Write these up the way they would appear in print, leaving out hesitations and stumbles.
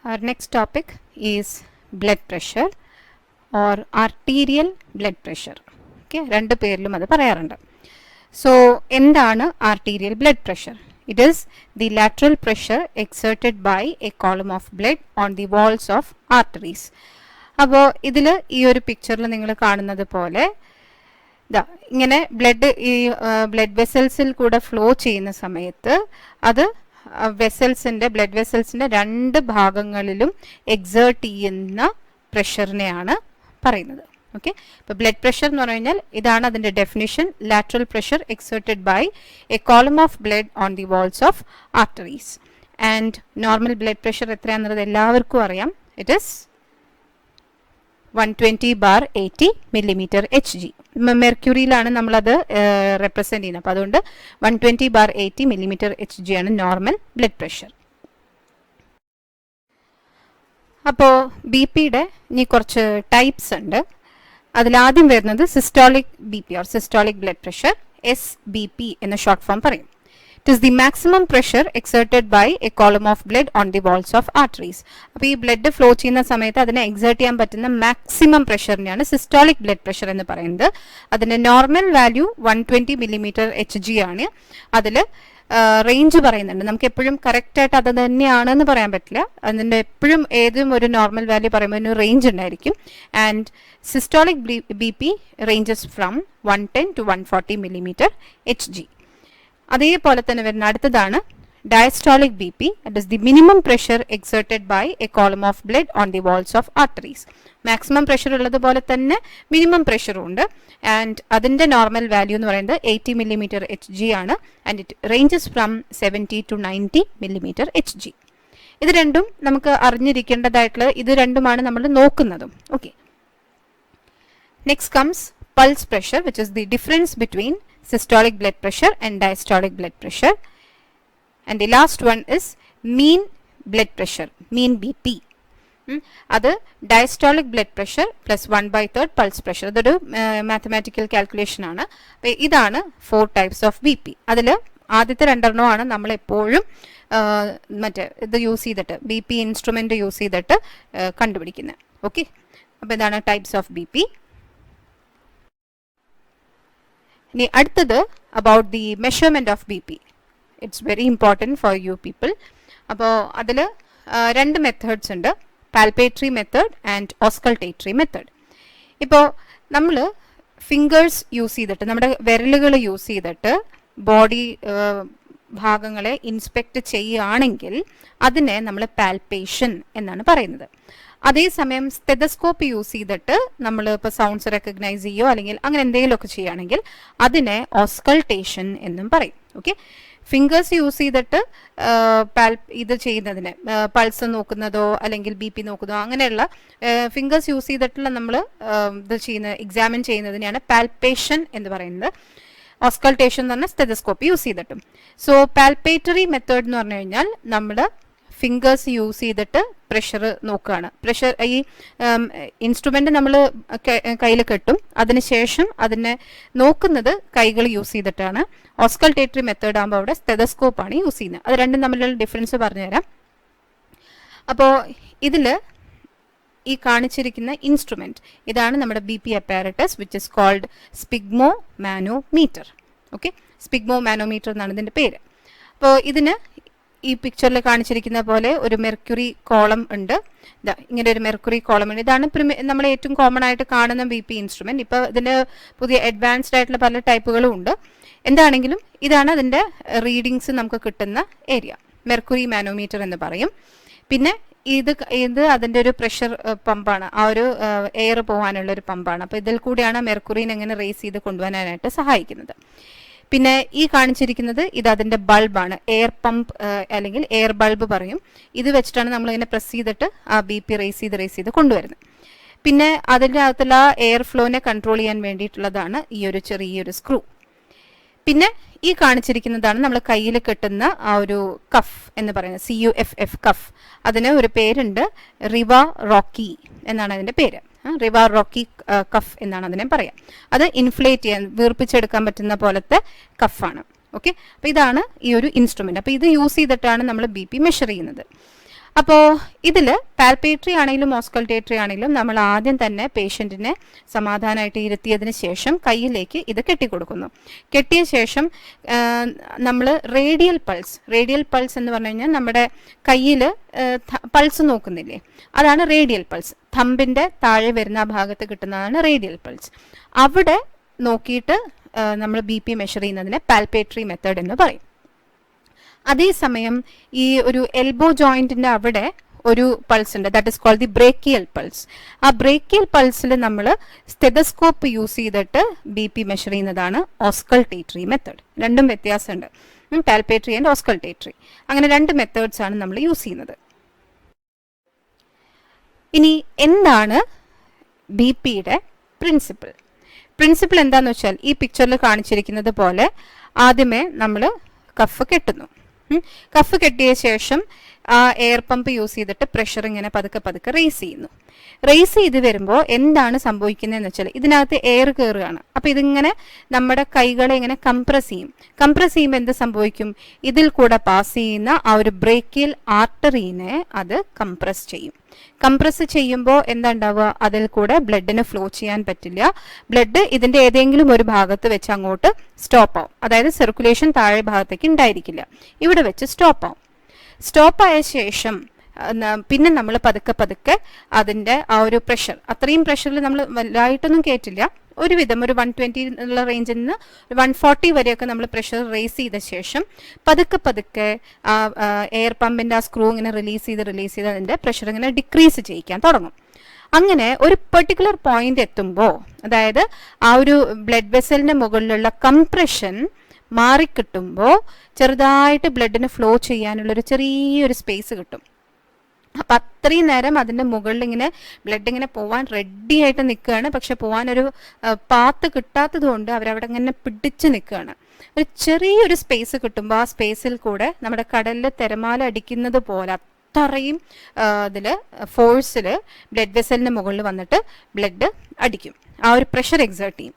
Our next topic is blood pressure or arterial blood pressure. Okay, രണ്ട് പേരിലും അത് പറയാറുണ്ട്. So എന്താണ് arterial blood pressure? It is the lateral pressure exerted by a column of blood on the walls of arteries. അപ്പോൾ ഇതിൽ ഈ ഒരു പിക്ചറിൽ നിങ്ങൾ കാണുന്നത് പോലെ ഇങ്ങനെ ബ്ലഡ് ഈ ബ്ലഡ് വെസൽസിൽ കൂടെ ഫ്ലോ ചെയ്യുന്ന സമയത്ത് അത് ബ്ലഡ് വെസൽസിൻ്റെ രണ്ട് ഭാഗങ്ങളിലും എക്സേർട്ട് ചെയ്യുന്ന പ്രഷറിനെയാണ് പറയുന്നത്. ഓക്കെ, ഇപ്പോൾ ബ്ലഡ് പ്രഷർ എന്ന് പറഞ്ഞു കഴിഞ്ഞാൽ ഇതാണ് അതിൻ്റെ definition: lateral pressure exerted by a column of blood on the walls of arteries. And normal blood pressure എത്രയാണെന്നുള്ളത് എല്ലാവർക്കും അറിയാം. It is 120/80 millimeter Hg. മെർക്യൂറിയിലാണ് നമ്മളത് റെപ്രസെൻറ്റ് ചെയ്യുന്നത്. അപ്പോൾ അതുകൊണ്ട് 120/80 millimeter Hg ആണ് നോർമൽ ബ്ലഡ് പ്രഷർ. അപ്പോൾ ബി പിയുടെ ഇനി കുറച്ച് ടൈപ്സ് ഉണ്ട്. അതിലാദ്യം വരുന്നത് systolic B P or systolic blood pressure, SBP എന്ന ഷോർട്ട് ഫോം പറയും. It is the maximum pressure exerted by a column of blood on the walls of arteries. അപ്പോൾ ഈ ബ്ലഡ് ഫ്ലോ ചെയ്യുന്ന സമയത്ത് അതിനെ എക്സേർട്ട് ചെയ്യാൻ പറ്റുന്ന മാക്സിമം പ്രഷറിനെയാണ് സിസ്റ്റോളിക് ബ്ലഡ് പ്രഷർ എന്ന് പറയുന്നത്. അതിൻ്റെ നോർമൽ വാല്യൂ 120 millimeter Hg ആണ്. അതിൽ റേഞ്ച് പറയുന്നുണ്ട്. നമുക്ക് എപ്പോഴും കറക്റ്റായിട്ട് അത് തന്നെയാണെന്ന് പറയാൻ പറ്റില്ല. അതിൻ്റെ എപ്പോഴും ഏതും ഒരു നോർമൽ വാല്യൂ പറയുമ്പോൾ ഒരു റേഞ്ച് ഉണ്ടായിരിക്കും. And systolic B P ranges from 110 to 140 millimeter Hg. അതേപോലെ തന്നെ വരുന്ന അടുത്തതാണ് diastolic B P. That is the minimum pressure exerted by a column of blood on the walls of arteries. Maximum pressure ഉള്ളതുപോലെ തന്നെ minimum പ്രഷറും ഉണ്ട്. And അതിൻ്റെ normal value എന്ന് പറയുന്നത് 80 millimeter Hg ആണ്. And it ranges from 70 to 90 millimeter Hg. ഇത് രണ്ടും നമുക്ക് അറിഞ്ഞിരിക്കേണ്ടതായിട്ടുള്ള ഇത് രണ്ടുമാണ് നമ്മൾ നോക്കുന്നതും. Okay, next comes pulse pressure, which is the difference between systolic blood pressure and diastolic blood pressure. And the last one is mean blood pressure, mean BP. അത് diastolic blood pressure plus 1/3 pulse pressure. അതൊരു mathematical calculation ആണ്. അപ്പോൾ ഇതാണ് 4 types of B P. അതിൽ ആദ്യത്തെ രണ്ടെണ്ണമാണ് നമ്മളെപ്പോഴും മറ്റേ ഇത് യൂസ് ചെയ്തിട്ട് ബി പി ഇൻസ്ട്രുമെൻ്റ് യൂസ് ചെയ്തിട്ട് കണ്ടുപിടിക്കുന്നത്. ഓക്കെ, അപ്പോൾ ഇതാണ് ടൈപ്സ് ഓഫ് ബി പി. ഇനി അടുത്തത് about the measurement of B P. It's very important for you people. അപ്പോൾ അതിൽ രണ്ട് മെത്തേഡ്സ് ഉണ്ട്: പാൽപേറ്ററി മെത്തേഡ് ആൻഡ് ഓസ്കൾട്ടേറ്ററി മെത്തേഡ്. ഇപ്പോൾ നമ്മൾ ഫിംഗേഴ്സ് യൂസ് ചെയ്തിട്ട്, നമ്മുടെ വിരലുകൾ യൂസ് ചെയ്തിട്ട് ബോഡി ഭാഗങ്ങളെ ഇൻസ്പെക്ട് ചെയ്യുകയാണെങ്കിൽ അതിനെ നമ്മൾ പാൽപേഷൻ എന്നാണ് പറയുന്നത്. അതേസമയം സ്റ്റെതസ്കോപ്പ് യൂസ് ചെയ്തിട്ട് നമ്മൾ ഇപ്പോൾ സൗണ്ട്സ് റെക്കഗ്നൈസ് ചെയ്യുകയോ അല്ലെങ്കിൽ അങ്ങനെ എന്തെങ്കിലുമൊക്കെ ചെയ്യുകയാണെങ്കിൽ അതിനെ ഓസ്കൾട്ടേഷൻ എന്നും പറയും. ഓക്കെ, ഫിംഗേഴ്സ് യൂസ് ചെയ്തിട്ട് ഇത് ചെയ്യുന്നതിന് പൾസ് നോക്കുന്നതോ അല്ലെങ്കിൽ ബി പി നോക്കുന്നതോ അങ്ങനെയുള്ള ഫിംഗേഴ്സ് യൂസ് ചെയ്തിട്ടുള്ള നമ്മൾ ഇത് എക്സാമിൻ ചെയ്യുന്നതിനെയാണ് പാൽപേഷൻ എന്ന് പറയുന്നത്. ഓസ്കൾട്ടേഷൻ എന്ന് പറഞ്ഞാൽ സ്റ്റെതസ്കോപ്പ് യൂസ് ചെയ്തിട്ടും. സോ പാൽപേറ്ററി മെത്തേഡ് എന്ന് പറഞ്ഞു കഴിഞ്ഞാൽ നമ്മൾ ഫിംഗേഴ്സ് യൂസ് ചെയ്തിട്ട് പ്രഷർ നോക്കുകയാണ്. പ്രഷർ ഈ ഇൻസ്ട്രുമെൻ്റ് നമ്മൾ കയ്യിൽ കെട്ടും, അതിനുശേഷം അതിനെ നോക്കുന്നത് കൈകൾ യൂസ് ചെയ്തിട്ടാണ്. ഓസ്കൾട്ടേറ്ററി മെത്തേഡ് ആകുമ്പോൾ അവിടെ സ്റ്റെതസ്കോപ്പാണ് യൂസ് ചെയ്യുന്നത്. അത് രണ്ടും തമ്മിലുള്ള ഡിഫറൻസ് പറഞ്ഞുതരാം. അപ്പോൾ ഇതിൽ ഈ കാണിച്ചിരിക്കുന്ന ഇൻസ്ട്രുമെൻറ്റ് ഇതാണ് നമ്മുടെ B P apparatus, which is called sphygmomanometer. Okay, sphygmomanometer എന്നാണ് ഇതിൻ്റെ പേര്. അപ്പോൾ ഇതിന് ഈ പിക്ചറിൽ കാണിച്ചിരിക്കുന്ന പോലെ ഒരു മെർക്കുറി കോളം ഉണ്ട്. ഇങ്ങനെ ഒരു മെർക്കുറി കോളം ഉണ്ട്. ഇതാണ് നമ്മൾ ഏറ്റവും കോമൺ ആയിട്ട് കാണുന്ന ബി പി ഇൻസ്ട്രുമെൻറ്റ്. ഇപ്പോൾ ഇതിന് പുതിയ അഡ്വാൻസ്ഡ് ആയിട്ടുള്ള പല ടൈപ്പുകളും ഉണ്ട്. എന്താണെങ്കിലും ഇതാണ് അതിൻ്റെ റീഡിങ്സ് നമുക്ക് കിട്ടുന്ന ഏരിയ. മെർക്കുറി മാനോമീറ്റർ എന്ന് പറയും. പിന്നെ ഇത് അതിൻ്റെ ഒരു പ്രഷർ പമ്പാണ്, ആ ഒരു എയർ പോകാനുള്ള ഒരു പമ്പാണ്. അപ്പോൾ ഇതിൽ കൂടിയാണ് മെർക്കുറിനെ എങ്ങനെ റേസ് ചെയ്ത് കൊണ്ടുപോകാനായിട്ട് സഹായിക്കുന്നത്. പിന്നെ ഈ കാണിച്ചിരിക്കുന്നത് ഇത് അതിൻ്റെ ബൾബാണ്, എയർ പമ്പ് അല്ലെങ്കിൽ എയർ ബൾബ് പറയും. ഇത് വെച്ചിട്ടാണ് നമ്മളിങ്ങനെ പ്രസ് ചെയ്തിട്ട് ആ ബി പി റേസ് ചെയ്ത് കൊണ്ടുവരുന്നത്. പിന്നെ അതിൻ്റെ അകത്തുള്ള എയർ ഫ്ലോനെ കൺട്രോൾ ചെയ്യാൻ വേണ്ടിയിട്ടുള്ളതാണ് ഈ ഒരു ചെറിയൊരു സ്ക്രൂ. പിന്നെ ഈ കാണിച്ചിരിക്കുന്നതാണ് നമ്മൾ കയ്യിൽ കെട്ടുന്ന ആ ഒരു കഫ് എന്ന് പറയുന്നത്, CUFF കഫ്. അതിന് ഒരു പേരുണ്ട്, റിവ റോക്കി എന്നാണ് അതിൻ്റെ പേര്. റിവ റോക്കി കഫ് എന്നാണ് അതിനെ പറയാം. അത് ഇൻഫ്ലേറ്റ് ചെയ്യാൻ, വീർപ്പിച്ചെടുക്കാൻ പറ്റുന്ന പോലത്തെ കഫാണ്. ഓക്കെ, അപ്പോൾ ഇതാണ് ഈ ഒരു ഇൻസ്ട്രുമെൻ്റ്. അപ്പോൾ ഇത് യൂസ് ചെയ്തിട്ടാണ് നമ്മൾ ബി പി മെഷർ ചെയ്യുന്നത്. അപ്പോൾ ഇതിൽ പാൽപേറ്ററി ആണെങ്കിലും ഓസ്കൾട്ടേറ്ററി ആണെങ്കിലും നമ്മൾ ആദ്യം തന്നെ പേഷ്യൻറ്റിനെ സമാധാനമായിട്ട് ഇരുത്തിയതിന് ശേഷം കയ്യിലേക്ക് ഇത് കെട്ടിക്കൊടുക്കുന്നു. കെട്ടിയ ശേഷം നമ്മൾ റേഡിയൽ പൾസ് എന്ന് പറഞ്ഞു കഴിഞ്ഞാൽ നമ്മുടെ കയ്യിൽ പൾസ് നോക്കുന്നില്ലേ, അതാണ് റേഡിയൽ പൾസ്. തമ്പിൻ്റെ താഴെ വരുന്ന ആ ഭാഗത്ത് കിട്ടുന്നതാണ് റേഡിയൽ പൾസ്. അവിടെ നോക്കിയിട്ട് നമ്മൾ BP മെഷർ ചെയ്യുന്നതിനെ പാൽപേറ്ററി മെത്തേഡ് എന്ന് പറയും. അതേസമയം ഈ ഒരു എൽബോ ജോയിന്റിന്റെ അവിടെ ഒരു പൾസ് ഉണ്ട്, that is called the brachial pulse. ആ ബ്രേക്കിയൽ പൾസിൽ നമ്മൾ സ്റ്റെതസ്കോപ്പ് യൂസ് ചെയ്തിട്ട് BP മെഷർ ചെയ്യുന്നതാണ് ഓസ്കൾട്ടേറ്ററി മെത്തേഡ്. രണ്ടും വ്യത്യാസമുണ്ട്, പാൽപേറ്ററി ആൻഡ് ഓസ്കൾട്ടേറ്ററി. അങ്ങനെ രണ്ട് മെത്തേഡ്സ് ആണ് നമ്മൾ യൂസ് ചെയ്യുന്നത്. ഇനി എന്താണ് BPയുടെ പ്രിൻസിപ്പിൾ എന്താണെന്ന് വെച്ചാൽ ഈ പിക്ചറിൽ കാണിച്ചിരിക്കുന്നത് പോലെ ആദ്യമേ നമ്മൾ കഫ് കെട്ടുന്നു. കഫ് കെട്ടിയ ശേഷം ആ എയർ പമ്പ് യൂസ് ചെയ്തിട്ട് പ്രഷർ ഇങ്ങനെ പതുക്കെ റേസ് ചെയ്യുന്നു. റേസ് ചെയ്ത് വരുമ്പോൾ എന്താണ് സംഭവിക്കുന്നതെന്ന് വെച്ചാൽ ഇതിനകത്ത് എയർ കയറുകയാണ്. അപ്പോൾ ഇതിങ്ങനെ നമ്മുടെ കൈകളെ ഇങ്ങനെ കംപ്രസ് ചെയ്യുമ്പോൾ എന്ത് സംഭവിക്കും, ഇതിൽ കൂടെ പാസ് ചെയ്യുന്ന ആ ഒരു ബ്രേക്കിയൽ ആർട്ടറീനെ അത് കംപ്രസ് ചെയ്യുമ്പോൾ എന്താ ഉണ്ടാവുക, അതിൽ കൂടെ ബ്ലഡിന് ഫ്ലോ ചെയ്യാൻ പറ്റില്ല. ബ്ലഡ് ഇതിന്റെ ഏതെങ്കിലും ഒരു ഭാഗത്ത് വെച്ച് അങ്ങോട്ട് സ്റ്റോപ്പ് ആവും. അതായത് സർക്കുലേഷൻ താഴെ ഭാഗത്തേക്ക് ഉണ്ടായിരിക്കില്ല, ഇവിടെ വെച്ച് സ്റ്റോപ്പായ ശേഷം പിന്നെ നമ്മൾ പതുക്കെ അതിൻ്റെ ആ ഒരു പ്രഷർ, അത്രയും പ്രഷറിൽ നമ്മൾ വലുതായിട്ടൊന്നും കയറ്റില്ല, ഒരുവിധം ഒരു 120 എന്നുള്ള റേഞ്ചിൽ നിന്ന് 140 വരെയൊക്കെ നമ്മൾ പ്രഷർ റേസ് ചെയ്ത ശേഷം പതുക്കെ ആ എയർ പമ്പിൻ്റെ ആ സ്ക്രൂ ഇങ്ങനെ റിലീസ് ചെയ്ത് അതിൻ്റെ പ്രഷർ ഇങ്ങനെ ഡിക്രീസ് ചെയ്യിക്കാൻ തുടങ്ങും. അങ്ങനെ ഒരു പെർട്ടിക്കുലർ പോയിന്റ് എത്തുമ്പോൾ, അതായത് ആ ഒരു ബ്ലഡ് വെസലിൻ്റെ മുകളിലുള്ള കംപ്രഷൻ മാറിക്കിട്ടുമ്പോൾ ചെറുതായിട്ട് ബ്ലഡിന് ഫ്ലോ ചെയ്യാനുള്ളൊരു ചെറിയൊരു സ്പേസ് കിട്ടും. അപ്പം അത്രയും നേരം അതിൻ്റെ മുകളിൽ ഇങ്ങനെ ബ്ലഡ് ഇങ്ങനെ പോവാൻ റെഡി ആയിട്ട് നിൽക്കുകയാണ്. പക്ഷെ പോവാനൊരു പാത്ത് കിട്ടാത്തത് കൊണ്ട് അവരവിടെ ഇങ്ങനെ പിടിച്ച് നിൽക്കുകയാണ്. ഒരു ചെറിയൊരു സ്പേസ് കിട്ടുമ്പോൾ ആ സ്പേസിൽ കൂടെ നമ്മുടെ കടലിൽ തിരമാല അടിക്കുന്നത് പോലെ അത്രയും ഇതിൽ ഫോഴ്സിൽ ബ്ലഡ് വെസലിന് മുകളിൽ വന്നിട്ട് ബ്ലഡ് അടിക്കും, ആ ഒരു പ്രഷർ എക്സേർട്ട് ചെയ്യും.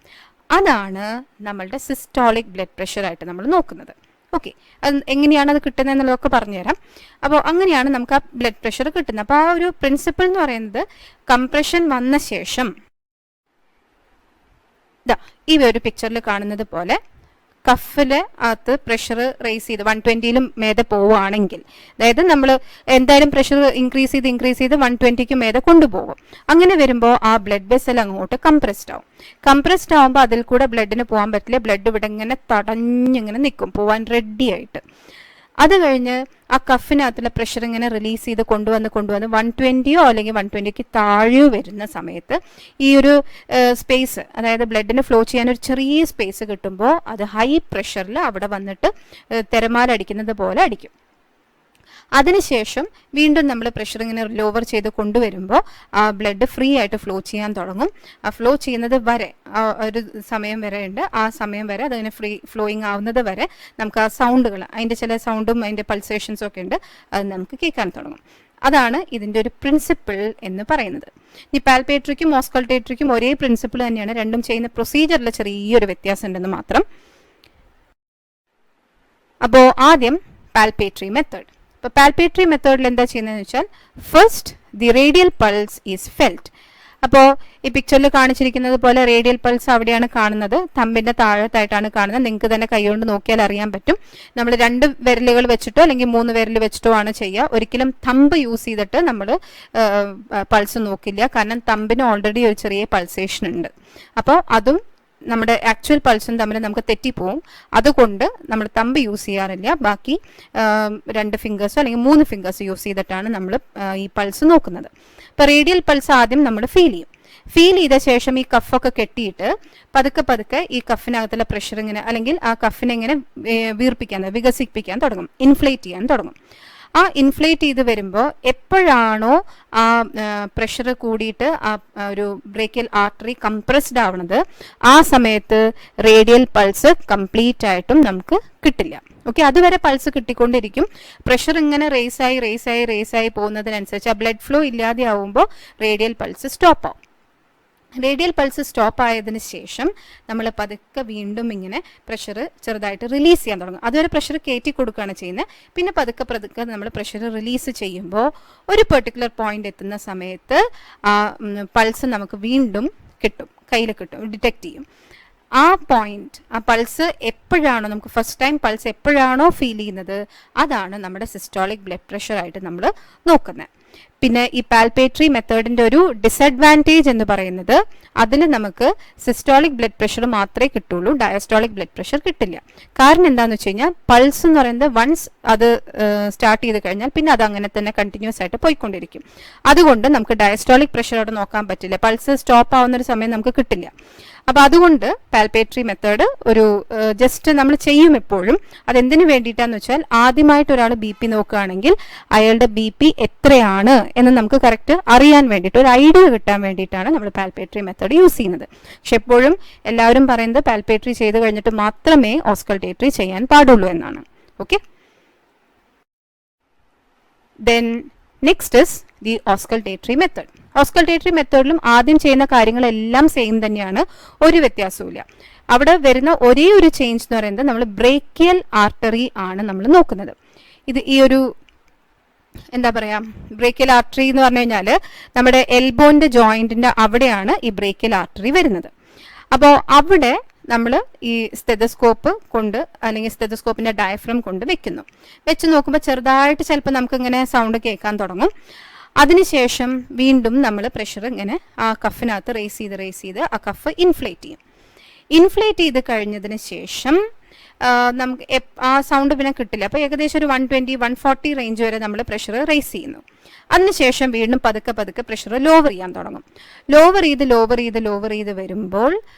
അതാണ് നമ്മളുടെ സിസ്റ്റോളിക് ബ്ലഡ് പ്രഷറായിട്ട് നമ്മൾ നോക്കുന്നത്. ഓക്കെ, അത് എങ്ങനെയാണ് അത് കിട്ടുന്നത് എന്നുള്ളതൊക്കെ പറഞ്ഞുതരാം. അപ്പോൾ അങ്ങനെയാണ് നമുക്ക് ആ ബ്ലഡ് പ്രഷർ കിട്ടുന്നത്. അപ്പോൾ ആ ഒരു പ്രിൻസിപ്പിൾ എന്ന് പറയുന്നത്, കംപ്രഷൻ വന്ന ശേഷം ഈ ഒരു പിക്ചറിൽ കാണുന്നത് പോലെ കഫില് അകത്ത് പ്രഷർ റേസ് ചെയ്ത് 120 മേതെ പോവുകയാണെങ്കിൽ, അതായത് നമ്മൾ എന്തായാലും പ്രഷർ ഇൻക്രീസ് ചെയ്ത് 120 മേതെ കൊണ്ടുപോകും. അങ്ങനെ വരുമ്പോൾ ആ ബ്ലഡ് വെസൽ അങ്ങോട്ട് കംപ്രസ്ഡ് ആവുമ്പോൾ അതിൽ കൂടെ ബ്ലഡിന് പോകാൻ പറ്റില്ല. ബ്ലഡ് ഇവിടെ ഇങ്ങനെ തടഞ്ഞിങ്ങനെ നിൽക്കും, പോവാൻ റെഡി ആയിട്ട്. അത് കഴിഞ്ഞ് ആ കഫിനകത്തുള്ള പ്രഷർ ഇങ്ങനെ റിലീസ് ചെയ്ത് കൊണ്ടുവന്ന് 120 അല്ലെങ്കിൽ 120 താഴെയോ വരുന്ന സമയത്ത് ഈ ഒരു സ്പേസ്, അതായത് ബ്ലഡിന് ഫ്ലോ ചെയ്യാൻ ഒരു ചെറിയ സ്പേസ് കിട്ടുമ്പോൾ അത് ഹൈ പ്രഷറിൽ അവിടെ വന്നിട്ട് തിരമാല അടിക്കുന്നത് പോലെ അടിക്കും. അതിനുശേഷം വീണ്ടും നമ്മൾ പ്രഷർ ഇങ്ങനെ ലോവർ ചെയ്ത് കൊണ്ടുവരുമ്പോൾ ആ ബ്ലഡ് ഫ്രീ ആയിട്ട് ഫ്ലോ ചെയ്യാൻ തുടങ്ങും. ആ ഫ്ലോ ചെയ്യുന്നത് വരെ ഒരു സമയം വരെ ഉണ്ട്, ആ സമയം വരെ അതിങ്ങനെ ഫ്ലോയിങ് ആവുന്നത് വരെ നമുക്ക് ആ സൗണ്ടുകൾ, അതിൻ്റെ ചില സൗണ്ടും അതിൻ്റെ പൾസേഷൻസും ഒക്കെ ഉണ്ട്, അത് നമുക്ക് കേൾക്കാൻ തുടങ്ങും. അതാണ് ഇതിൻ്റെ ഒരു പ്രിൻസിപ്പിൾ എന്ന് പറയുന്നത്. ഈ പാൽപേറ്ററിക്കും ഓസ്കൾട്ടേറ്ററിക്കും ഒരേ പ്രിൻസിപ്പിൾ തന്നെയാണ്, രണ്ടും ചെയ്യുന്ന പ്രൊസീജിയറിൽ ചെറിയൊരു വ്യത്യാസം ഉണ്ടെന്ന് മാത്രം. അപ്പോൾ ആദ്യം പാൽപേറ്ററി മെത്തേഡ്. ഇപ്പോൾ പാൽപേറ്ററി മെത്തേഡിൽ എന്താ ചെയ്യുന്നതെന്ന് വെച്ചാൽ, first the radial pulse is felt. അപ്പോൾ ഈ പിക്ചറിൽ കാണിച്ചിരിക്കുന്നത് പോലെ റേഡിയൽ പൾസ് അവിടെയാണ് കാണുന്നത്, തമ്പിൻ്റെ താഴത്തായിട്ടാണ് കാണുന്നത്. നിങ്ങൾക്ക് തന്നെ കൈകൊണ്ട് നോക്കിയാൽ അറിയാൻ പറ്റും. നമ്മൾ 2 വിരലുകൾ വെച്ചിട്ടോ അല്ലെങ്കിൽ 3 വിരൽ വെച്ചിട്ടോ ആണ് ചെയ്യുക. ഒരിക്കലും തമ്പ് യൂസ് ചെയ്തിട്ട് നമ്മൾ പൾസ് നോക്കില്ല, കാരണം തമ്പിന് ഓൾറെഡി ഒരു ചെറിയ പൾസേഷൻ ഉണ്ട്. അപ്പോൾ അതും നമ്മുടെ ആക്ച്വൽ പൾസും തമ്മിൽ നമുക്ക് തെറ്റിപ്പോവും. അതുകൊണ്ട് നമ്മൾ തമ്പ് യൂസ് ചെയ്യാറില്ല. ബാക്കി 2 ഫിംഗേഴ്സോ അല്ലെങ്കിൽ 3 ഫിംഗേഴ്സ് യൂസ് ചെയ്തിട്ടാണ് നമ്മൾ ഈ പൾസ് നോക്കുന്നത്. അപ്പോൾ റേഡിയൽ പൾസ് ആദ്യം നമ്മൾ ഫീൽ ചെയ്ത ശേഷം ഈ കഫൊക്കെ കെട്ടിയിട്ട് പതുക്കെ ഈ കഫിനകത്തുള്ള പ്രഷർ ഇങ്ങനെ, അല്ലെങ്കിൽ ആ കഫിനെ ഇങ്ങനെ വികസിപ്പിക്കാൻ തുടങ്ങും, ഇൻഫ്ലേറ്റ് ചെയ്യാൻ തുടങ്ങും. ആ ഇൻഫ്ലേറ്റ് ചെയ്ത് വരുമ്പോൾ എപ്പോഴാണോ ആ പ്രഷർ കൂടിയിട്ട് ആ ഒരു ബ്രേക്കിയൽ ആർട്ടറി കംപ്രസ്ഡ് ആവണത്, ആ സമയത്ത് റേഡിയൽ പൾസ് കംപ്ലീറ്റ് ആയിട്ടും നമുക്ക് കിട്ടില്ല. ഓക്കെ, അതുവരെ പൾസ് കിട്ടിക്കൊണ്ടിരിക്കും. പ്രഷർ ഇങ്ങനെ റേസ് ആയി പോകുന്നതിനനുസരിച്ച് ആ ബ്ലഡ് ഫ്ലോ ഇല്ലാതെ ആവുമ്പോൾ റേഡിയൽ പൾസ് സ്റ്റോപ്പ് ആവും. റേഡിയൽ പൾസ് സ്റ്റോപ്പ് ആയതിനു ശേഷം നമ്മൾ പതുക്കെ വീണ്ടും ഇങ്ങനെ പ്രഷർ ചെറുതായിട്ട് റിലീസ് ചെയ്യാൻ തുടങ്ങും. അതുവരെ പ്രഷർ കയറ്റി കൊടുക്കുകയാണ് ചെയ്യുന്നത്. പിന്നെ പതുക്കെ പതുക്കെ നമ്മൾ പ്രഷർ റിലീസ് ചെയ്യുമ്പോൾ ഒരു പെർട്ടിക്കുലർ പോയിന്റ് എത്തുന്ന സമയത്ത് ആ പൾസ് നമുക്ക് വീണ്ടും കിട്ടും, കയ്യിൽ കിട്ടും, ഡിറ്റക്ട് ചെയ്യും. ആ പോയിന്റ്, ആ പൾസ് എപ്പോഴാണോ നമുക്ക് ഫസ്റ്റ് ടൈം പൾസ് എപ്പോഴാണോ ഫീൽ ചെയ്യുന്നത്, അതാണ് നമ്മുടെ സിസ്റ്റോളിക് ബ്ലഡ് പ്രഷർ ആയിട്ട് നമ്മൾ നോക്കുന്നത്. പിന്നെ ഈ പാൽപേറ്ററി മെത്തേഡിന്റെ ഒരു ഡിസഡ്വാൻറ്റേജ് എന്ന് പറയുന്നത് അതിൽ നമുക്ക് സിസ്റ്റോളിക് ബ്ലഡ് പ്രഷർ മാത്രമേ കിട്ടുള്ളൂ, ഡയസ്റ്റോളിക് ബ്ലഡ് പ്രഷർ കിട്ടില്ല. കാരണം എന്താണെന്ന് വെച്ച് കഴിഞ്ഞാൽ പൾസ് എന്ന് പറയുന്നത് വൺസ് അത് സ്റ്റാർട്ട് ചെയ്ത് കഴിഞ്ഞാൽ പിന്നെ അത് അങ്ങനെ തന്നെ കണ്ടിന്യൂസ് ആയിട്ട് പോയിക്കൊണ്ടിരിക്കും. അതുകൊണ്ട് നമുക്ക് ഡയസ്റ്റോളിക് പ്രഷർ അവിടെ നോക്കാൻ പറ്റില്ല, പൾസ് സ്റ്റോപ്പ് ആവുന്ന ഒരു സമയം നമുക്ക് കിട്ടില്ല. അപ്പോൾ അതുകൊണ്ട് പാൽപേറ്ററി മെത്തേഡ് ഒരു ജസ്റ്റ് നമ്മൾ ചെയ്യും എപ്പോഴും. അതെന്തിനു വേണ്ടിയിട്ടാന്ന് വെച്ചാൽ ആദ്യമായിട്ട് ഒരാൾ BP നോക്കുകയാണെങ്കിൽ അയാളുടെ BP എത്രയാണ് എന്ന് നമുക്ക് കറക്റ്റ് അറിയാൻ വേണ്ടിയിട്ട്, ഒരു ഐഡിയ കിട്ടാൻ വേണ്ടിയിട്ടാണ് നമ്മൾ പാൽപേറ്ററി മെത്തേഡ് യൂസ് ചെയ്യുന്നത്. പക്ഷെ എപ്പോഴും എല്ലാവരും പറയുന്നത് പാൽപേറ്ററി ചെയ്ത് കഴിഞ്ഞിട്ട് മാത്രമേ ഓസ്കൾട്ടേറ്ററി ചെയ്യാൻ പാടുള്ളൂ എന്നാണ്. Okay, then next is the auscultatory method. Auscultatory മെത്തേഡിലും ആദ്യം ചെയ്യുന്ന കാര്യങ്ങളെല്ലാം സെയിം തന്നെയാണ്, ഒരു വ്യത്യാസവും. അവിടെ വരുന്ന ഒരേ ഒരു ചേഞ്ച് എന്ന് പറയുന്നത് നമ്മൾ ബ്രേക്കിയൽ ആർട്ടറി ആണ് നമ്മൾ നോക്കുന്നത്. ഇത് ഈ ഒരു എന്താ പറയാ, ബ്രേക്കിയൽ ആർട്ടറി എന്ന് പറഞ്ഞു കഴിഞ്ഞാൽ നമ്മുടെ എൽബോന്റെ ജോയിന്റിന്റെ അവിടെയാണ് ഈ ബ്രേക്കിയൽ ആർട്ടറി വരുന്നത്. അപ്പോൾ അവിടെ നമ്മൾ ഈ സ്റ്റെതസ്കോപ്പ് കൊണ്ട് അല്ലെങ്കിൽ സ്റ്റെതസ്കോപ്പിന്റെ ഡയഫ്രം കൊണ്ട് വെച്ച് നോക്കുമ്പോൾ ചെറുതായിട്ട് ചിലപ്പോൾ നമുക്ക് ഇങ്ങനെ സൗണ്ട് കേൾക്കാൻ തുടങ്ങും. അതിനുശേഷം വീണ്ടും നമ്മൾ പ്രഷർ ഇങ്ങനെ ആ കഫിനകത്ത് റേസ് ചെയ്ത് ആ കഫ് ഇൻഫ്ലേറ്റ് ചെയ്ത് കഴിഞ്ഞതിന് ശേഷം നമുക്ക് ആ സൗണ്ട് പിന്നെ കിട്ടില്ല. അപ്പോൾ ഏകദേശം ഒരു 120-140 റേഞ്ച് വരെ നമ്മൾ പ്രഷർ റേസ് ചെയ്യുന്നു. അതിനുശേഷം വീണ്ടും പതുക്കെ പ്രഷർ ലോവർ ചെയ്യാൻ തുടങ്ങും. ലോവർ ചെയ്ത് വരുമ്പോൾ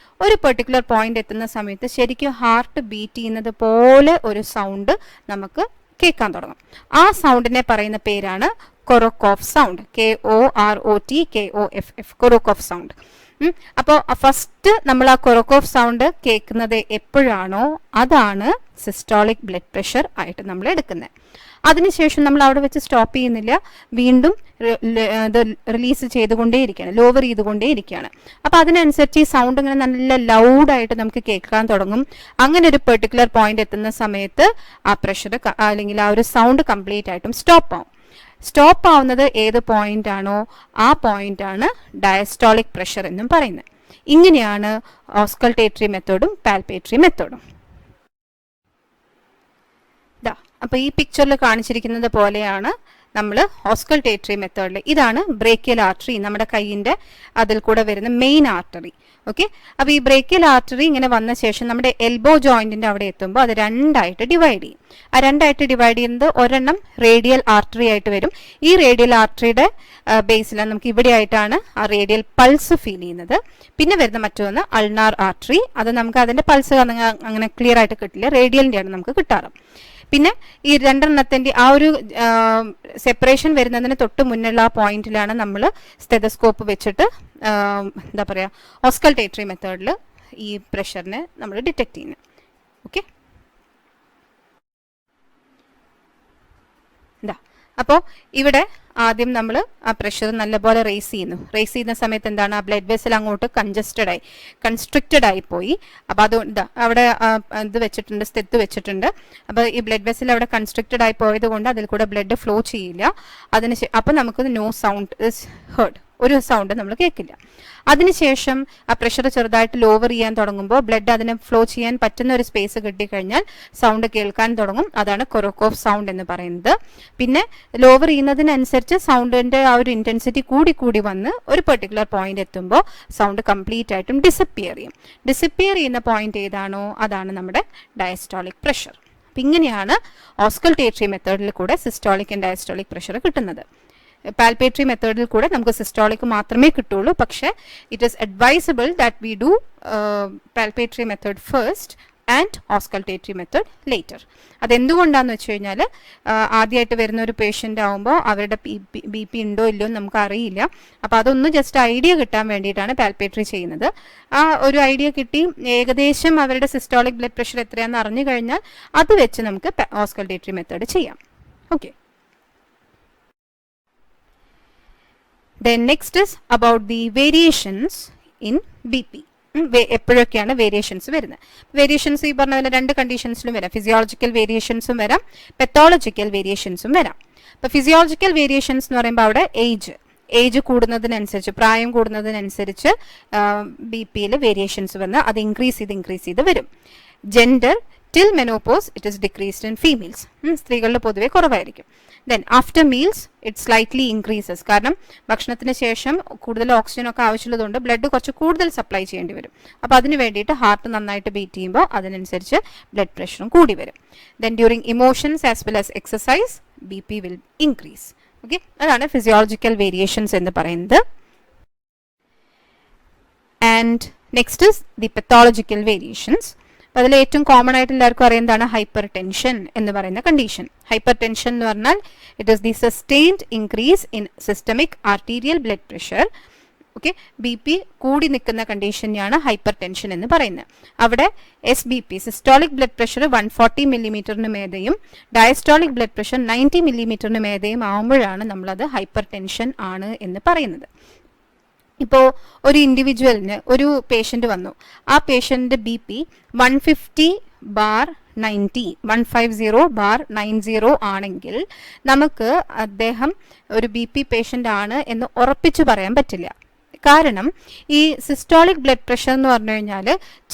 ഒരു പെർട്ടിക്കുലർ പോയിന്റ് എത്തുന്ന സമയത്ത് ശരിക്കും ഹാർട്ട് ബീറ്റ് ചെയ്യുന്നത് പോലെ ഒരു സൗണ്ട് നമുക്ക് കേൾക്കാൻ തുടങ്ങും. ആ സൗണ്ടിനെ പറയുന്ന പേരാണ് കൊറോക്കോഫ് സൗണ്ട്, KOROTKOFF, കൊറോക്കോഫ് സൗണ്ട്. അപ്പോൾ ഫസ്റ്റ് നമ്മൾ ആ കൊറോക്കോഫ് സൗണ്ട് കേൾക്കുന്നത് എപ്പോഴാണോ അതാണ് സിസ്റ്റോളിക് ബ്ലഡ് പ്രഷർ ആയിട്ട് നമ്മൾ എടുക്കുന്നത്. അതിനുശേഷം നമ്മൾ അവിടെ വെച്ച് സ്റ്റോപ്പ് ചെയ്യുന്നില്ല, വീണ്ടും ഇത് റിലീസ് ചെയ്തുകൊണ്ടേയിരിക്കുകയാണ്, ലോവർ ചെയ്തുകൊണ്ടേയിരിക്കുകയാണ്. അപ്പോൾ അതിനനുസരിച്ച് ഈ സൗണ്ട് ഇങ്ങനെ നല്ല ലൗഡായിട്ട് നമുക്ക് കേൾക്കാൻ തുടങ്ങും. അങ്ങനെ ഒരു പെർട്ടിക്കുലർ പോയിന്റ് എത്തുന്ന സമയത്ത് ആ പ്രഷർ അല്ലെങ്കിൽ ആ ഒരു സൗണ്ട് കംപ്ലീറ്റ് ആയിട്ടും സ്റ്റോപ്പ് ആവും. സ്റ്റോപ്പ് ആവുന്നത് ഏത് പോയിന്റ് ആണോ ആ പോയിന്റ് ആണ് ഡയസ്റ്റോളിക് പ്രഷർ എന്നും പറയുന്നത്. ഇങ്ങനെയാണ് ഓസ്കൾട്ടേറ്ററി മെത്തേഡും പാൽപേറ്ററി മെത്തേഡും. അപ്പോൾ ഈ പിക്ചറിൽ കാണിച്ചിരിക്കുന്നത് പോലെയാണ് നമ്മൾ ഓസ്കൾട്ടേറ്ററി മെത്തേഡിൽ. ഇതാണ് ബ്രേക്കിയൽ ആർട്ടറി, നമ്മുടെ കൈയിൻ്റെ അതിൽ കൂടെ വരുന്ന മെയിൻ ആർട്ടറി. ഓക്കെ, അപ്പോൾ ഈ ബ്രേക്കിയൽ ആർട്ടറി ഇങ്ങനെ വന്ന ശേഷം നമ്മുടെ എൽബോ ജോയിന്റിന്റെ അവിടെ എത്തുമ്പോൾ അത് രണ്ടായിട്ട് ഡിവൈഡ് ചെയ്യും. ആ രണ്ടായിട്ട് ഡിവൈഡ് ചെയ്യുന്നത് ഒരെണ്ണം റേഡിയൽ ആർട്ടറി ആയിട്ട് വരും. ഈ റേഡിയൽ ആർട്ടറിയുടെ ബേസിലാണ് നമുക്ക് ഇവിടെ ആയിട്ടാണ് ആ റേഡിയൽ പൾസ് ഫീൽ ചെയ്യുന്നത്. പിന്നെ വരുന്ന മറ്റൊന്ന് അൾനാർ ആർട്ടറി, അത് നമുക്ക് അതിന്റെ പൾസ് അങ്ങനെ ക്ലിയർ ആയിട്ട് കിട്ടില്ല, റേഡിയലിൻ്റെയാണ് നമുക്ക് കിട്ടാറ്. പിന്നെ ഈ രണ്ടെണ്ണത്തിൻ്റെ ആ ഒരു സെപ്പറേഷൻ വരുന്നതിന് തൊട്ട് മുന്നുള്ള ആ പോയിന്റിലാണ് നമ്മൾ സ്റ്റെതസ്കോപ്പ് വെച്ചിട്ട് എന്താ പറയുക ഓസ്കൾട്ടേറ്ററി മെത്തേഡിൽ ഈ പ്രഷറിനെ നമ്മൾ ഡിറ്റക്ട് ചെയ്യുന്നത്. ഓക്കെ, എന്താ അപ്പോൾ ഇവിടെ ആദ്യം നമ്മൾ ആ പ്രഷർ നല്ലപോലെ റേസ് ചെയ്യുന്ന സമയത്ത് എന്താണ്, ആ ബ്ലഡ് വെസൽ അങ്ങോട്ട് കൺസ്ട്രിക്റ്റഡ് ആയി പോയി. അപ്പോൾ അതുകൊണ്ട് അവിടെ ഇത് വെച്ചിട്ടുണ്ട്, സ്റ്റെത്ത് വെച്ചിട്ടുണ്ട്. അപ്പോൾ ഈ ബ്ലഡ് വെസൽ അവിടെ കൺസ്ട്രിക്റ്റഡ് ആയി പോയത് കൊണ്ട് അതിൽ കൂടെ ബ്ലഡ് ഫ്ലോ ചെയ്യില്ല. അപ്പോൾ നമുക്ക് നോ സൗണ്ട് ഇസ് ഹേർഡ്, ഒരു സൗണ്ട് നമ്മൾ കേൾക്കില്ല. അതിനുശേഷം ആ പ്രഷർ ചെറുതായിട്ട് ലോവർ ചെയ്യാൻ തുടങ്ങുമ്പോൾ ബ്ലഡ് അതിന് ഫ്ലോ ചെയ്യാൻ പറ്റുന്ന ഒരു സ്പേസ് കിട്ടിക്കഴിഞ്ഞാൽ സൗണ്ട് കേൾക്കാൻ തുടങ്ങും. അതാണ് കൊറോക്കോഫ് സൗണ്ട് എന്ന് പറയുന്നത്. പിന്നെ ലോവർ ചെയ്യുന്നതിനനുസരിച്ച് സൗണ്ടിന്റെ ആ ഒരു ഇന്റൻസിറ്റി കൂടി വന്ന് ഒരു പെർട്ടിക്കുലർ പോയിന്റ് എത്തുമ്പോൾ സൗണ്ട് കംപ്ലീറ്റ് ആയിട്ടും ഡിസപ്പിയർ ചെയ്യുന്ന പോയിന്റ് ഏതാണോ അതാണ് നമ്മുടെ ഡയസ്റ്റോളിക് പ്രഷർ. അപ്പം ഇങ്ങനെയാണ് ഓസ്കൾട്ടേറ്ററി മെത്തേഡിൽ കൂടെ സിസ്റ്റോളിക് ആൻഡ് ഡയസ്റ്റോളിക് പ്രഷർ കിട്ടുന്നത്. പാൽപേറ്ററി മെത്തേഡിൽ കൂടെ നമുക്ക് സിസ്റ്റോളിക് മാത്രമേ കിട്ടുള്ളൂ. പക്ഷേ it is advisable that we do palpatory method first and auscultatory method later. അതെന്തുകൊണ്ടാന്ന് വെച്ച് കഴിഞ്ഞാൽ ആദ്യമായിട്ട് വരുന്ന ഒരു പേഷ്യൻ്റ് ആകുമ്പോൾ അവരുടെ BP ഉണ്ടോ ഇല്ലയോ എന്ന് നമുക്ക് അറിയില്ല. അപ്പോൾ അതൊന്ന് ജസ്റ്റ് ഐഡിയ കിട്ടാൻ വേണ്ടിയിട്ടാണ് പാൽപേറ്ററി ചെയ്യുന്നത്. ആ ഒരു ഐഡിയ കിട്ടി ഏകദേശം അവരുടെ സിസ്റ്റോളിക് ബ്ലഡ് പ്രഷർ എത്രയാണെന്ന് അറിഞ്ഞു കഴിഞ്ഞാൽ അത് വെച്ച് നമുക്ക് ഓസ്കൾട്ടേറ്ററി മെത്തേഡ് ചെയ്യാം. Okay, then next is about the variations in B P. എപ്പോഴൊക്കെയാണ് വേരിയേഷൻസ് വരുന്നത്? വേരിയേഷൻസ് ഈ പറഞ്ഞ പോലെ രണ്ട് കണ്ടീഷൻസിലും വരാം. ഫിസിയോളജിക്കൽ വേരിയേഷൻസും വരാം, പെത്തോളജിക്കൽ വേരിയേഷൻസും വരാം. അപ്പോൾ ഫിസിയോളജിക്കൽ വേരിയേഷൻസ് എന്ന് പറയുമ്പോൾ അവിടെ ഏജ് കൂടുന്നതിനനുസരിച്ച്, പ്രായം കൂടുന്നതിനനുസരിച്ച് ബി പിയിൽ വേരിയേഷൻസ് വന്ന് അത് ഇൻക്രീസ് ചെയ്ത് വരും. Gender till menopause it is decreased in females. സ്ത്രീകളിൽ പൊതുവെ കുറവായിരിക്കും. Then after meals it slightly increases. കാരണം ഭക്ഷണത്തിന് ശേഷം കൂടുതൽ ഓക്സിജൻ ഒക്കെ ആവശ്യമുള്ളതുകൊണ്ട് ബ്ലഡ് കുറച്ച് കൂടുതൽ സപ്ലൈ ചെയ്യേണ്ടി വരും. അപ്പോൾ അതിന് വേണ്ടിയിട്ട് ഹാർട്ട് നന്നായിട്ട് ബീറ്റ് ചെയ്യുമ്പോൾ അതിനനുസരിച്ച് ബ്ലഡ് പ്രഷറും കൂടി വരും. Then during emotions as well as exercise B P will increase. Okay, അതാണ് ഫിസിയോളജിക്കൽ വേരിയേഷൻസ് എന്ന് പറയുന്നത്. And next is the pathological variations. അപ്പോൾ അതിൽ ഏറ്റവും കോമൺ ആയിട്ട് എല്ലാവർക്കും അറിയുന്നതാണ് ഹൈപ്പർ ടെൻഷൻ എന്ന് പറയുന്ന കണ്ടീഷൻ. ഹൈപ്പർ ടെൻഷൻ എന്ന് പറഞ്ഞാൽ it is the sustained increase in systemic arterial blood pressure. Okay, B P കൂടി നിൽക്കുന്ന കണ്ടീഷനെയാണ് ഹൈപ്പർ ടെൻഷൻ എന്ന് പറയുന്നത്. അവിടെ S B P systolic blood pressure 140 മില്ലിമീറ്ററിന് മേലെയും ഡയസ്റ്റോളിക് ബ്ലഡ് പ്രഷർ 90 മില്ലിമീറ്ററിന് മേലെയും ആകുമ്പോഴാണ് നമ്മളത് ഹൈപ്പർ ടെൻഷൻ ആണ് എന്ന് പറയുന്നത്. ഇപ്പോൾ ഒരു ഇൻഡിവിജ്വലിന് ഒരു പേഷ്യൻ്റ് വന്നു, ആ പേഷ്യൻ്റെ ബി പി 150/90 ആണെങ്കിൽ നമുക്ക് അദ്ദേഹം ഒരു ബി പി പേഷ്യൻ്റ് ആണ് എന്ന് ഉറപ്പിച്ചു പറയാൻ പറ്റില്ല. കാരണം ഈ സിസ്റ്റോളിക് ബ്ലഡ് പ്രഷർ എന്ന് പറഞ്ഞു കഴിഞ്ഞാൽ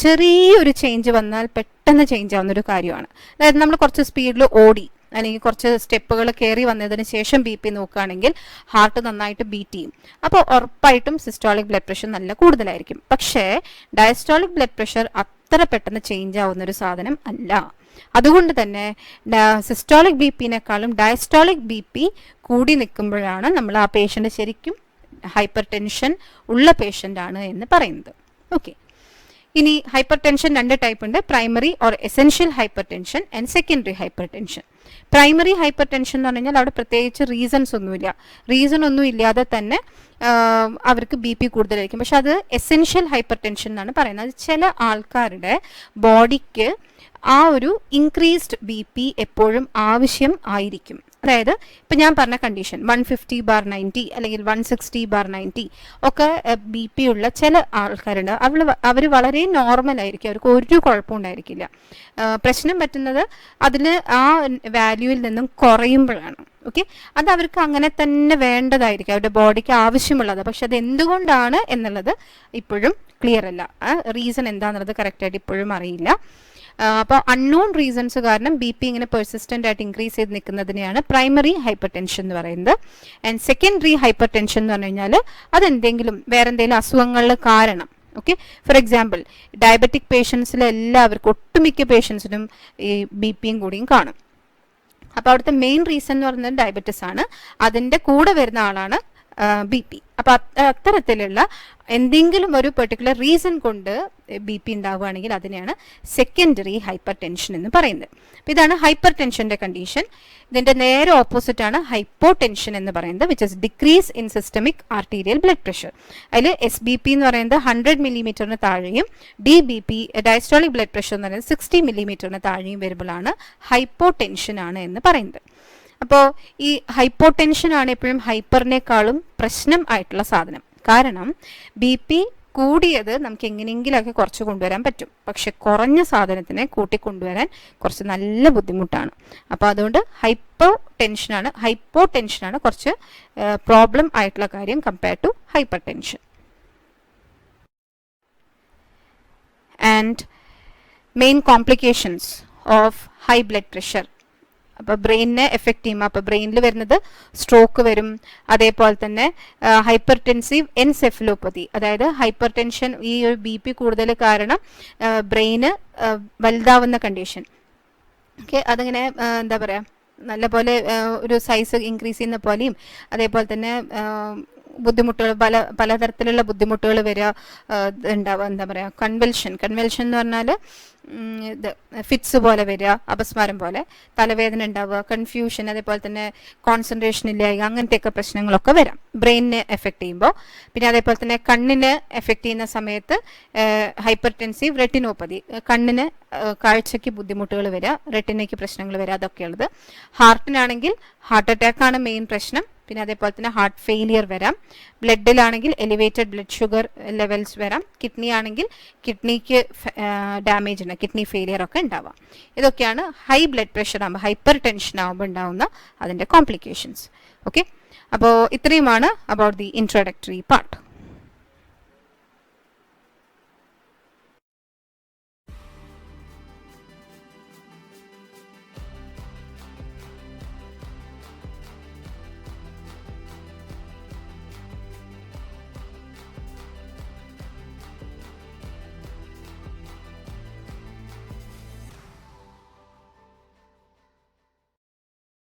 ചെറിയൊരു ചേഞ്ച് വന്നാൽ പെട്ടെന്ന് ചേഞ്ച് ആവുന്ന ഒരു കാര്യമാണ്. അതായത് നമ്മൾ കുറച്ച് സ്പീഡിൽ ഓടി അല്ലെങ്കിൽ കുറച്ച് സ്റ്റെപ്പുകൾ കയറി വന്നതിന് ശേഷം ബി പി നോക്കുകയാണെങ്കിൽ ഹാർട്ട് നന്നായിട്ട് ബീറ്റ് ചെയ്യും. അപ്പോൾ ഉറപ്പായിട്ടും സിസ്റ്റോളിക് ബ്ലഡ് പ്രഷർ നല്ല കൂടുതലായിരിക്കും. പക്ഷേ ഡയസ്റ്റോളിക് ബ്ലഡ് പ്രഷർ അത്ര പെട്ടെന്ന് ചേഞ്ച് ആവുന്ന ഒരു സാധനം അല്ല. അതുകൊണ്ട് തന്നെ സിസ്റ്റോളിക് ബി പിനേക്കാളും ഡയസ്റ്റോളിക് ബി പി കൂടി നിൽക്കുമ്പോഴാണ് നമ്മൾ ആ പേഷ്യൻ്റ് ശരിക്കും ഹൈപ്പർ ടെൻഷൻ ഉള്ള പേഷ്യൻ്റ് ആണ് എന്ന് പറയുന്നത്. ഓക്കെ, ഇനി ഹൈപ്പർ ടെൻഷൻ രണ്ട് ടൈപ്പ് ഉണ്ട്. Primary or essential hyper tension and secondary hyper tension. Primary hyper tension എന്ന് പറഞ്ഞു കഴിഞ്ഞാൽ അവിടെ പ്രത്യേകിച്ച് റീസൺ ഒന്നും ഇല്ലാതെ തന്നെ അവർക്ക് ബി പി കൂടുതലായിരിക്കും. പക്ഷെ അത് എസെൻഷ്യൽ ഹൈപ്പർ ടെൻഷൻ എന്നാണ് പറയുന്നത്. ചില ആൾക്കാരുടെ ബോഡിക്ക് ആ ഒരു ഇൻക്രീസ്ഡ് ബി പി എപ്പോഴും ആവശ്യം ആയിരിക്കും. അതായത് ഇപ്പം ഞാൻ പറഞ്ഞ കണ്ടീഷൻ 150/90 അല്ലെങ്കിൽ 160/90 ഒക്കെ ബി പി ഉള്ള ചില ആൾക്കാരുണ്ട്. അവർ വളരെ നോർമൽ ആയിരിക്കും, അവർക്ക് ഒരു കുഴപ്പവും ഉണ്ടായിരിക്കില്ല. പ്രശ്നം പറ്റുന്നത് അതിൽ ആ വാല്യൂവിൽ നിന്നും കുറയുമ്പോഴാണ്. ഓക്കെ, അത് അവർക്ക് അങ്ങനെ തന്നെ വേണ്ടതായിരിക്കും, അവരുടെ ബോഡിക്ക് ആവശ്യമുള്ളത്. പക്ഷെ അത് എന്തുകൊണ്ടാണ് എന്നുള്ളത് ഇപ്പോഴും ക്ലിയർ അല്ല. റീസൺ എന്താണെന്നുള്ളത് കറക്റ്റായിട്ട് ഇപ്പോഴും അറിയില്ല. അപ്പോൾ അൺനോൺ റീസൺസ് കാരണം ബി പി ഇങ്ങനെ പെർസിസ്റ്റൻ്റ് ആയിട്ട് ഇൻക്രീസ് ചെയ്ത് നിൽക്കുന്നതിനെയാണ് പ്രൈമറി ഹൈപ്പർ ടെൻഷൻ എന്ന് പറയുന്നത്. ആൻഡ് സെക്കൻഡറി ഹൈപ്പർ ടെൻഷൻ എന്ന് പറഞ്ഞു കഴിഞ്ഞാൽ അതെന്തെങ്കിലും വേറെ എന്തെങ്കിലും അസുഖങ്ങളിൽ കാരണം. ഓക്കെ, ഫോർ എക്സാമ്പിൾ ഡയബറ്റിക് പേഷ്യൻസിൽ എല്ലാവർക്കും, ഒട്ടുമിക്ക പേഷ്യൻസിനും ഈ ബി പിയും കൂടിയും കാണും. അപ്പോൾ അവിടുത്തെ മെയിൻ റീസൺ എന്ന് പറയുന്നത് ഡയബറ്റിസ് ആണ്. അതിൻ്റെ കൂടെ വരുന്ന ആളാണ് ബി പി. അപ്പോൾ അത്തരത്തിലുള്ള എന്തെങ്കിലും ഒരു പെർട്ടിക്കുലർ റീസൺ കൊണ്ട് ബി പി ഉണ്ടാവുകയാണെങ്കിൽ അതിനെയാണ് സെക്കൻഡറി ഹൈപ്പർ ടെൻഷൻ എന്ന് പറയുന്നത്. അപ്പോൾ ഇതാണ് ഹൈപ്പർ ടെൻഷൻ്റെ കണ്ടീഷൻ. ഇതിൻ്റെ നേരെ ഓപ്പോസിറ്റ് ആണ് ഹൈപ്പോ ടെൻഷൻ എന്ന് പറയുന്നത്, which is decrease in systemic arterial blood pressure. അതിൽ എസ് ബി പി എന്ന് പറയുന്നത് 100 മില്ലിമീറ്ററിന് താഴെയും D B P diastolic blood pressure എന്ന് പറയുന്നത് 60 മില്ലിമീറ്ററിന് താഴെയും വരുമ്പോഴാണ് ഹൈപ്പോ ടെൻഷൻ ആണ് എന്ന് പറയുന്നത്. അപ്പോൾ ഈ ഹൈപ്പോ ടെൻഷൻ ആണ് എപ്പോഴും ഹൈപ്പറിനേക്കാളും പ്രശ്നം ആയിട്ടുള്ള സാധനം. കാരണം ബി പി കൂടിയത് നമുക്ക് എങ്ങനെയെങ്കിലുമൊക്കെ കുറച്ച് കൊണ്ടുവരാൻ പറ്റും, പക്ഷെ കുറഞ്ഞ സാധനത്തിനെ കൂട്ടിക്കൊണ്ടുവരാൻ കുറച്ച് നല്ല ബുദ്ധിമുട്ടാണ്. അപ്പോൾ അതുകൊണ്ട് ഹൈപ്പോ ടെൻഷനാണ് കുറച്ച് പ്രോബ്ലം ആയിട്ടുള്ള കാര്യം compare to hypertension. And main complications of high blood pressure. അപ്പോൾ ബ്രെയിനിനെ എഫക്റ്റ് ചെയ്യും. അപ്പോൾ ബ്രെയിനിൽ വരുന്നത് സ്ട്രോക്ക് വരും. അതേപോലെ തന്നെ ഹൈപ്പർ ടെൻസീവ് എൻസെഫലോപ്പതി, അതായത് ഹൈപ്പർ ടെൻഷൻ ഈ ഒരു ബി പി കൂടുതൽ കാരണം ബ്രെയിന് വലുതാവുന്ന കണ്ടീഷൻ. ഓക്കെ, അതിങ്ങനെ എന്താ പറയുക, നല്ല പോലെ ഒരു സൈസ് ഇൻക്രീസ് ചെയ്യുന്ന പോലെയും അതേപോലെ തന്നെ ബുദ്ധിമുട്ടുകൾ പലതരത്തിലുള്ള ബുദ്ധിമുട്ടുകൾ വരിക ഉണ്ടാവുക. എന്താ പറയുക, കൺവെൽഷൻ എന്ന് പറഞ്ഞാൽ ഇത് ഫിറ്റ്സ് പോലെ വരിക, അപസ്മാരം പോലെ, തലവേദന ഉണ്ടാവുക, കൺഫ്യൂഷൻ, അതേപോലെ തന്നെ കോൺസെൻട്രേഷൻ ഇല്ലായ്മ, അങ്ങനത്തെയൊക്കെ പ്രശ്നങ്ങളൊക്കെ വരാം ബ്രെയിനിനെ എഫക്റ്റ് ചെയ്യുമ്പോൾ. പിന്നെ അതേപോലെ തന്നെ കണ്ണിനെ എഫക്റ്റ് ചെയ്യുന്ന സമയത്ത് ഹൈപ്പർ ടെൻസീവ് റെറ്റിനോപ്പതി, കണ്ണിന് കാഴ്ചയ്ക്ക് ബുദ്ധിമുട്ടുകൾ വരിക, റെറ്റിനയ്ക്ക് പ്രശ്നങ്ങൾ വരിക, അതൊക്കെയുള്ളത്. ഹാർട്ടിനാണെങ്കിൽ ഹാർട്ട് അറ്റാക്ക് ആണ് മെയിൻ പ്രശ്നം. പിന്നെ അതേപോലെ തന്നെ ഹാർട്ട് ഫെയിലിയർ വരാം. ബ്ലഡിലാണെങ്കിൽ എലിവേറ്റഡ് ബ്ലഡ് ഷുഗർ ലെവൽസ് വരാം. കിഡ്നി ആണെങ്കിൽ കിഡ്നിക്ക് ഡാമേജ് ഉണ്ട്, കിഡ്നി ഫെയിലിയർ ഒക്കെ ഉണ്ടാവാം. ഇതൊക്കെയാണ് ഹൈ ബ്ലഡ് പ്രഷർ ആകുമ്പോൾ, ഹൈപ്പർ ടെൻഷൻ ആകുമ്പോൾ ഉണ്ടാവുന്ന അതിൻ്റെ കോംപ്ലിക്കേഷൻസ്. ഓക്കെ, അപ്പോൾ ഇത്രയുമാണ് അബൌട്ട് ദി ഇൻട്രൊഡക്ടറി പാർട്ട്.